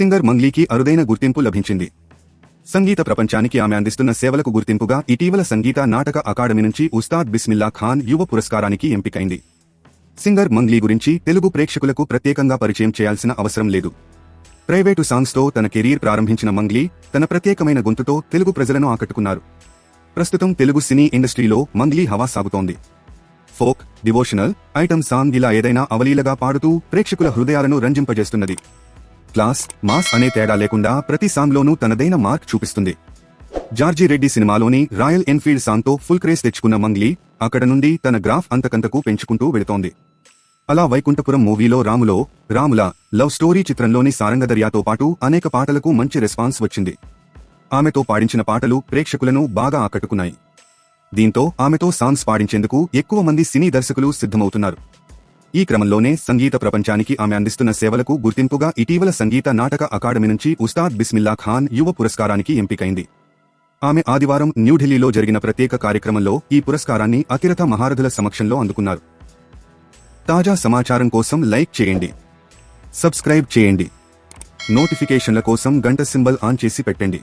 Singer మంగ్లీకి అరుదైన గుర్తింపు లభించింది. సంగీత ప్రపంచానికి ఆమె అందిస్తున్న సేవలకు గుర్తింపుగా ఇటీవల సంగీత నాటక అకాడమీ నుంచి ఉస్తాద్ బిస్మిల్లా ఖాన్ యువ పురస్కారానికి ఎంపికైంది. సింగర్ మంగ్లీ గురించి తెలుగు ప్రేక్షకులకు ప్రత్యేకంగా పరిచయం చేయాల్సిన అవసరం లేదు. ప్రైవేటు సాంగ్స్తో తన కెరీర్ ప్రారంభించిన మంగ్లీ తన ప్రత్యేకమైన గొంతుతో తెలుగు ప్రజలను ఆకట్టుకున్నారు. ప్రస్తుతం తెలుగు సినీ ఇండస్ట్రీలో మంగ్లీ హవా సాగుతోంది. ఫోక్, డివోషనల్, ఐటమ్ సాంగ్ ఇలా ఏదైనా అవలీలగా పాడుతూ ప్రేక్షకుల హృదయాలను రంజింపజేస్తున్నది. క్లాస్, మాస్ అనే తేడా లేకుండా ప్రతి సాంగ్లోనూ తనదైన మార్క్ చూపిస్తుంది. జార్జి రెడ్డి సినిమాలోని రాయల్ ఎన్ఫీల్డ్ సాంగ్తో ఫుల్ క్రేజ్ తెచ్చుకున్న మంగ్లీ అక్కడ నుండి తన గ్రాఫ్ అంతకంతకు పెంచుకుంటూ వెళుతోంది. అలా వైకుంఠపురం మూవీలో రాముల లవ్ స్టోరీ చిత్రంలోని సారంగదర్యాతో పాటు అనేక పాటలకు మంచి రెస్పాన్స్ వచ్చింది. ఆమెతో పాడించిన పాటలు ప్రేక్షకులను బాగా ఆకట్టుకున్నాయి. దీంతో ఆమెతో సాంగ్స్ పాడించేందుకు ఎక్కువ మంది సినీ దర్శకులు సిద్ధమవుతున్నారు. ఈ క్రమంలోనే సంగీత ప్రపంచానికి ఆమె అందిస్తున్న సేవలకు గుర్తింపుగా ఇటీవల సంగీత నాటక అకాడమీ నుంచి ఉస్తాద్ బిస్మిల్లా ఖాన్ యువ పురస్కారానికి ఎంపికైంది. ఆమె ఆదివారం న్యూఢిల్లీలో జరిగిన ప్రత్యేక కార్యక్రమంలో ఈ పురస్కారాన్ని అతిరథ మహారథుల సమక్షంలో అందుకున్నారు. తాజా సమాచారం కోసం లైక్ చేయండి, సబ్స్క్రైబ్ చేయండి, నోటిఫికేషన్ల కోసం గంట సింబల్ ఆన్ చేసి పెట్టండి.